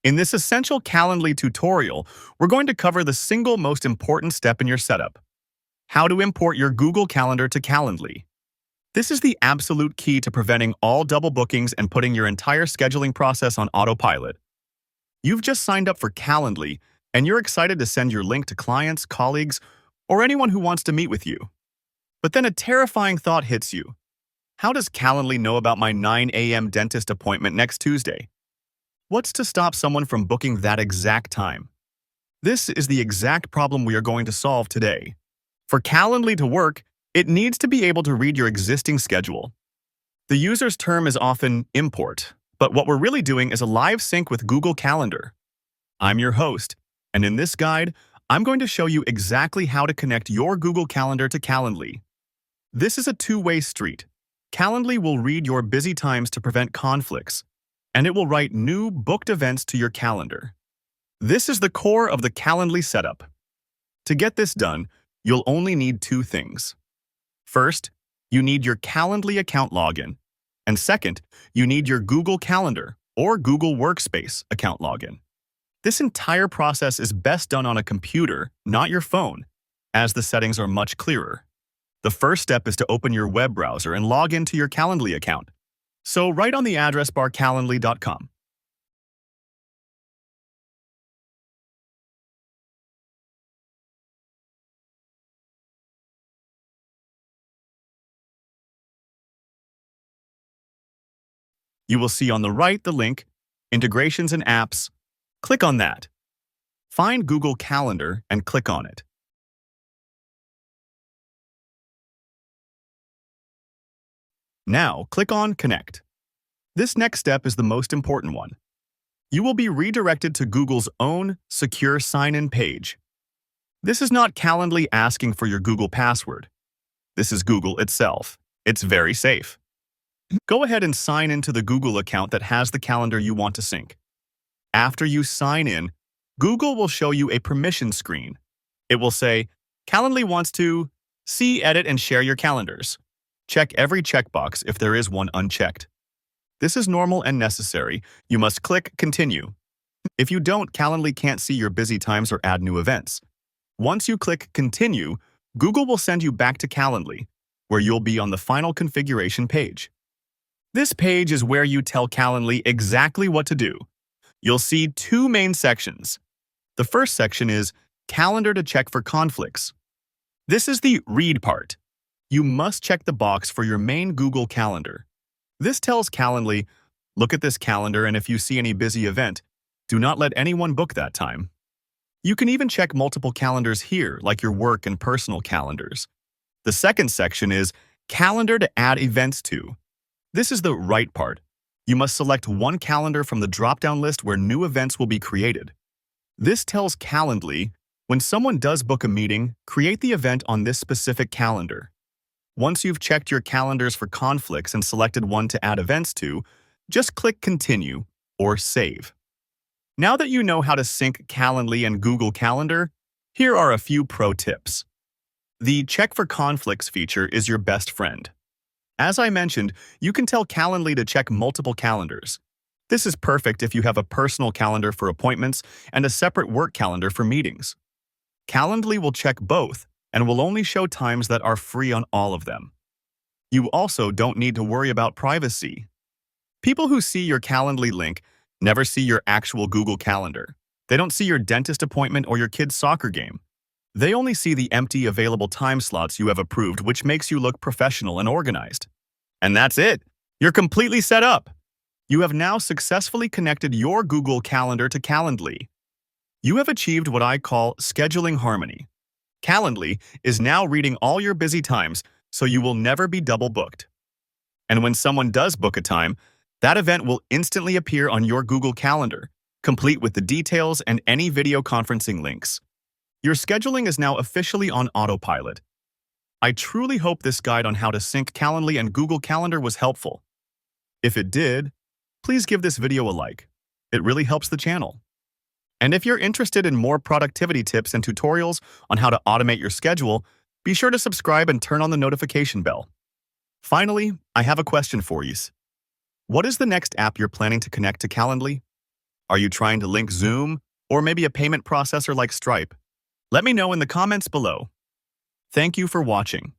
In this essential Calendly tutorial, we're going to cover the single most important step in your setup: how to import your Google Calendar to Calendly. This is the absolute key to preventing all double bookings and putting your entire scheduling process on autopilot. You've just signed up for Calendly, and you're excited to send your link to clients, colleagues, or anyone who wants to meet with you. But then a terrifying thought hits you. How does Calendly know about my 9 a.m. dentist appointment next Tuesday? What's to stop someone from booking that exact time? This is the exact problem we are going to solve today. For Calendly to work, it needs to be able to read your existing schedule. The user's term is often import, but what we're really doing is a live sync with Google Calendar. I'm your host, and in this guide, I'm going to show you exactly how to connect your Google Calendar to Calendly. This is a two-way street. Calendly will read your busy times to prevent conflicts, and it will write new booked events to your calendar. This is the core of the Calendly setup. To get this done, you'll only need two things. First, you need your Calendly account login, and second, you need your Google Calendar or Google Workspace account login. This entire process is best done on a computer, not your phone, as the settings are much clearer. The first step is to open your web browser and log into your Calendly account. So write on the address bar calendly.com. You will see on the right the link, Integrations and Apps. Click on that. Find Google Calendar and click on it. Now, click on Connect. This next step is the most important one. You will be redirected to Google's own secure sign-in page. This is not Calendly asking for your Google password. This is Google itself. It's very safe. Go ahead and sign into the Google account that has the calendar you want to sync. After you sign in, Google will show you a permission screen. It will say, Calendly wants to see, edit, and share your calendars. Check every checkbox if there is one unchecked. This is normal and necessary. You must click Continue. If you don't, Calendly can't see your busy times or add new events. Once you click Continue, Google will send you back to Calendly, where you'll be on the final configuration page. This page is where you tell Calendly exactly what to do. You'll see two main sections. The first section is Calendar to check for conflicts. This is the read part. You must check the box for your main Google Calendar. This tells Calendly, look at this calendar, and if you see any busy event, do not let anyone book that time. You can even check multiple calendars here, like your work and personal calendars. The second section is Calendar to add events to. This is the right part. You must select one calendar from the drop-down list where new events will be created. This tells Calendly, when someone does book a meeting, create the event on this specific calendar. Once you've checked your calendars for conflicts and selected one to add events to, just click Continue or Save. Now that you know how to sync Calendly and Google Calendar, here are a few pro tips. The Check for Conflicts feature is your best friend. As I mentioned, you can tell Calendly to check multiple calendars. This is perfect if you have a personal calendar for appointments and a separate work calendar for meetings. Calendly will check both and will only show times that are free on all of them. You also don't need to worry about privacy. People who see your Calendly link never see your actual Google Calendar. They don't see your dentist appointment or your kid's soccer game. They only see the empty available time slots you have approved, which makes you look professional and organized. And that's it. You're completely set up. You have now successfully connected your Google Calendar to Calendly. You have achieved what I call scheduling harmony. Calendly is now reading all your busy times, so you will never be double booked. And when someone does book a time, that event will instantly appear on your Google Calendar, complete with the details and any video conferencing links. Your scheduling is now officially on autopilot. I truly hope this guide on how to sync Calendly and Google Calendar was helpful. If it did, please give this video a like. It really helps the channel. And if you're interested in more productivity tips and tutorials on how to automate your schedule, be sure to subscribe and turn on the notification bell. Finally, I have a question for you. What is the next app you're planning to connect to Calendly? Are you trying to link Zoom or maybe a payment processor like Stripe? Let me know in the comments below. Thank you for watching.